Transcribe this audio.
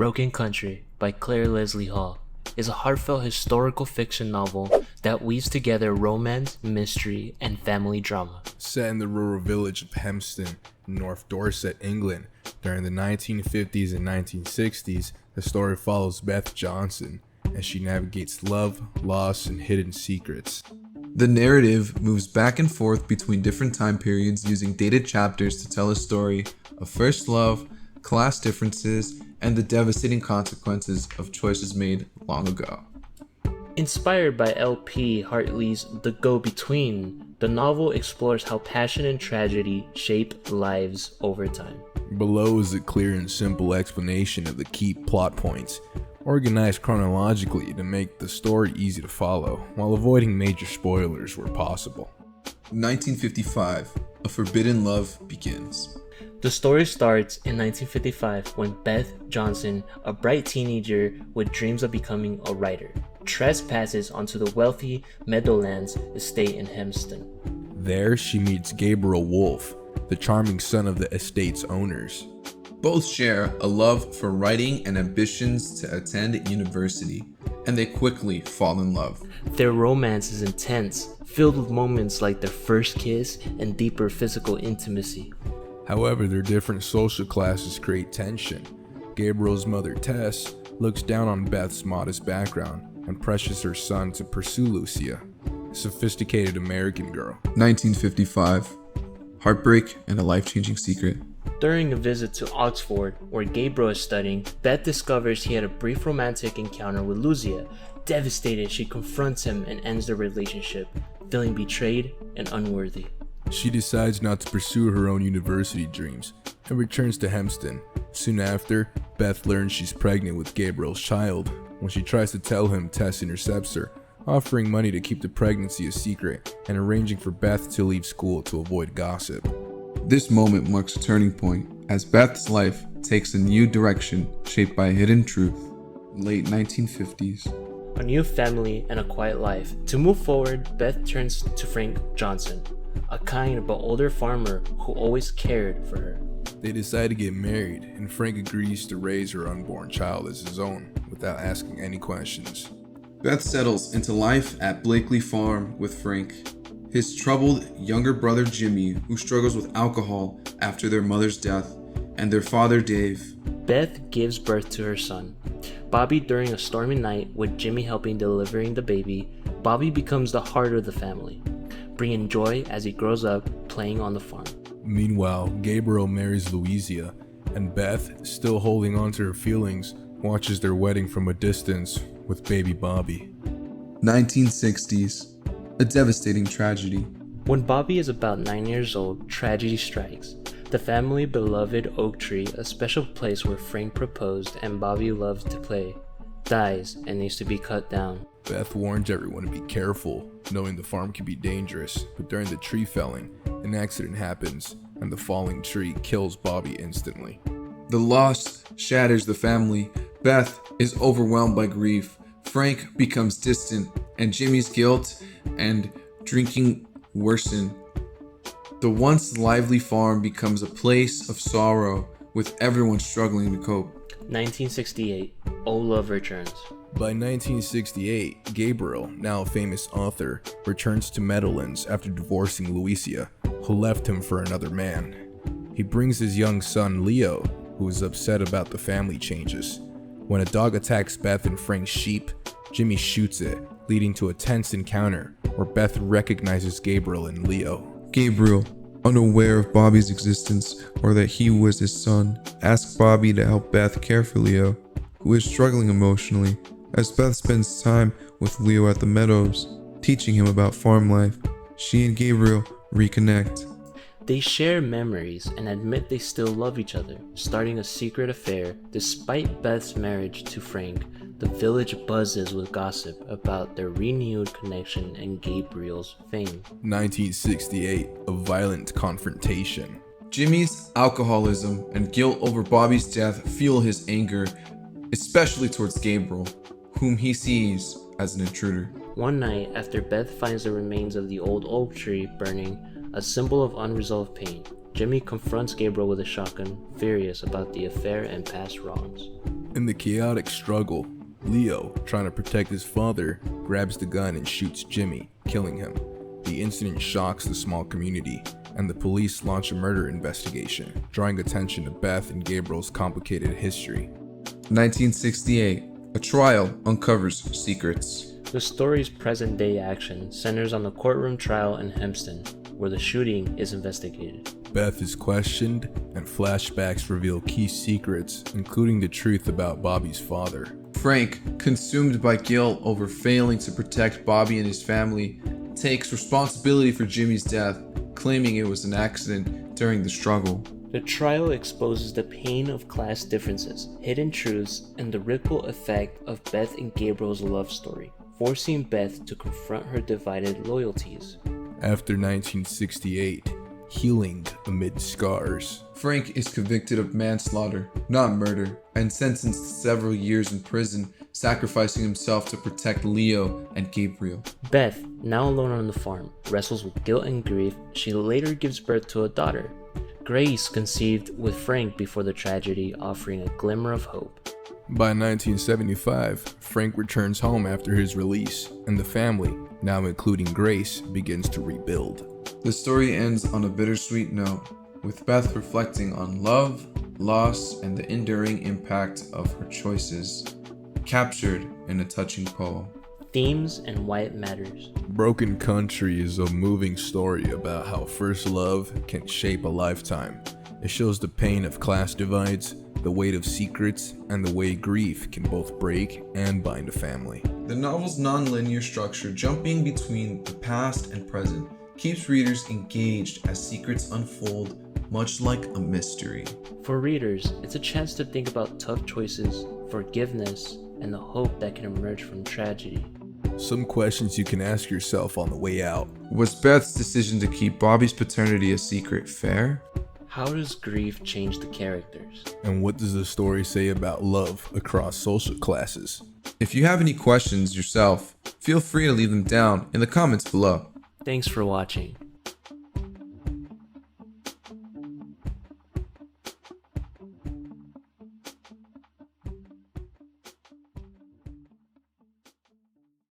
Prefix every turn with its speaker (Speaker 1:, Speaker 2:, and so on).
Speaker 1: Broken Country by Clare Leslie Hall is a heartfelt historical fiction novel that weaves together romance, mystery, and family drama.
Speaker 2: Set in the rural village of Hempston, in North Dorset, England, during the 1950s and 1960s, the story follows Beth Johnson as she navigates love, loss, and hidden secrets.
Speaker 3: The narrative moves back and forth between different time periods using dated chapters to tell a story of first love, class differences, and the devastating consequences of choices made long ago.
Speaker 1: Inspired by L.P. Hartley's The Go-Between, the novel explores how passion and tragedy shape lives over time.
Speaker 2: Below is a clear and simple explanation of the key plot points, organized chronologically to make the story easy to follow, while avoiding major spoilers where possible.
Speaker 3: 1955, A Forbidden Love begins.
Speaker 1: The story starts in 1955 when Beth Johnson, a bright teenager with dreams of becoming a writer, trespasses onto the wealthy Meadowlands estate in Hempston.
Speaker 2: There, she meets Gabriel Wolfe, the charming son of the estate's owners.
Speaker 3: Both share a love for writing and ambitions to attend university, and they quickly fall in love.
Speaker 1: Their romance is intense, filled with moments like their first kiss and deeper physical intimacy.
Speaker 2: However, their different social classes create tension. Gabriel's mother, Tess, looks down on Beth's modest background and pressures her son to pursue Lucia, a sophisticated American girl.
Speaker 3: 1955, Heartbreak and a Life-Changing Secret.
Speaker 1: During a visit to Oxford, where Gabriel is studying, Beth discovers he had a brief romantic encounter with Lucia. Devastated, she confronts him and ends the relationship, feeling betrayed and unworthy.
Speaker 2: She decides not to pursue her own university dreams and returns to Hempston. Soon after, Beth learns she's pregnant with Gabriel's child. When she tries to tell him, Tess intercepts her, offering money to keep the pregnancy a secret and arranging for Beth to leave school to avoid gossip.
Speaker 3: This moment marks a turning point as Beth's life takes a new direction shaped by a hidden truth. Late 1950s.
Speaker 1: A new family and a quiet life. To move forward, Beth turns to Frank Johnson, a kind but older farmer who always cared for her.
Speaker 2: They decide to get married, and Frank agrees to raise her unborn child as his own without asking any questions.
Speaker 3: Beth settles into life at Blakely Farm with Frank, his troubled younger brother Jimmy, who struggles with alcohol after their mother's death, and their father Dave.
Speaker 1: Beth gives birth to her son, Bobby, during a stormy night with Jimmy helping delivering the baby. Bobby becomes the heart of the family, bringing joy as he grows up playing on the farm.
Speaker 2: Meanwhile, Gabriel marries Louisa, and Beth, still holding on to her feelings, watches their wedding from a distance with baby Bobby.
Speaker 3: 1960s. A devastating tragedy.
Speaker 1: When Bobby is about 9 years old, tragedy strikes. The family beloved oak tree, a special place where Frank proposed and Bobby loved to play, dies and needs to be cut down.
Speaker 2: Beth warns everyone to be careful, knowing the farm can be dangerous, but during the tree felling, an accident happens, and the falling tree kills Bobby instantly.
Speaker 3: The loss shatters the family. Beth is overwhelmed by grief. Frank becomes distant, and Jimmy's guilt and drinking worsen. The once lively farm becomes a place of sorrow, with everyone struggling to cope.
Speaker 1: 1968, O Love returns.
Speaker 2: By 1968, Gabriel, now a famous author, returns to Meadowlands after divorcing Louisa, who left him for another man. He brings his young son Leo, who is upset about the family changes. When a dog attacks Beth and Frank's sheep, Jimmy shoots it, leading to a tense encounter where Beth recognizes Gabriel and Leo.
Speaker 3: Gabriel, unaware of Bobby's existence or that he was his son, asks Bobby to help Beth care for Leo, who is struggling emotionally. As Beth spends time with Leo at the meadows, teaching him about farm life, she and Gabriel reconnect.
Speaker 1: They share memories and admit they still love each other, starting a secret affair. Despite Beth's marriage to Frank, the village buzzes with gossip about their renewed connection and Gabriel's fame.
Speaker 2: 1968, a violent confrontation.
Speaker 3: Jimmy's alcoholism and guilt over Bobby's death fuel his anger, especially towards Gabriel, whom he sees as an intruder.
Speaker 1: One night, after Beth finds the remains of the old oak tree burning, a symbol of unresolved pain, Jimmy confronts Gabriel with a shotgun, furious about the affair and past wrongs.
Speaker 2: In In the chaotic struggle, Leo, trying to protect his father, grabs the gun and shoots Jimmy, killing him. The incident shocks the small community, and the police launch a murder investigation, drawing attention to Beth and Gabriel's complicated history.
Speaker 3: 1968. A trial uncovers secrets.
Speaker 1: The story's present-day action centers on the courtroom trial in Hempstead, where the shooting is investigated.
Speaker 2: Beth is questioned, and flashbacks reveal key secrets, including the truth about Bobby's father.
Speaker 3: Frank, consumed by guilt over failing to protect Bobby and his family, takes responsibility for Jimmy's death, claiming it was an accident during the struggle.
Speaker 1: The trial exposes the pain of class differences, hidden truths, and the ripple effect of Beth and Gabriel's love story, forcing Beth to confront her divided loyalties.
Speaker 2: After 1968, healing amid scars.
Speaker 3: Frank is convicted of manslaughter, not murder, and sentenced to several years in prison, sacrificing himself to protect Leo and Gabriel.
Speaker 1: Beth, now alone on the farm, wrestles with guilt and grief. She later gives birth to a daughter. Grace conceived with Frank before the tragedy, offering a glimmer of hope.
Speaker 2: By 1975, Frank returns home after his release, and the family, now including Grace, begins to rebuild.
Speaker 3: The story ends on a bittersweet note, with Beth reflecting on love, loss, and the enduring impact of her choices, captured in a touching poem.
Speaker 1: Themes and why it matters.
Speaker 2: Broken Country is a moving story about how first love can shape a lifetime. It shows the pain of class divides, the weight of secrets, and the way grief can both break and bind a family.
Speaker 3: The novel's non-linear structure, jumping between the past and present, keeps readers engaged as secrets unfold, much like a mystery.
Speaker 1: For readers, it's a chance to think about tough choices, forgiveness, and the hope that can emerge from tragedy.
Speaker 2: Some questions you can ask yourself on the way out.
Speaker 3: Was Beth's decision to keep Bobby's paternity a secret fair?
Speaker 1: How does grief change the characters?
Speaker 2: And what does the story say about love across social classes?
Speaker 3: If you have any questions yourself, feel free to leave them down in the comments below.
Speaker 1: Thanks for watching.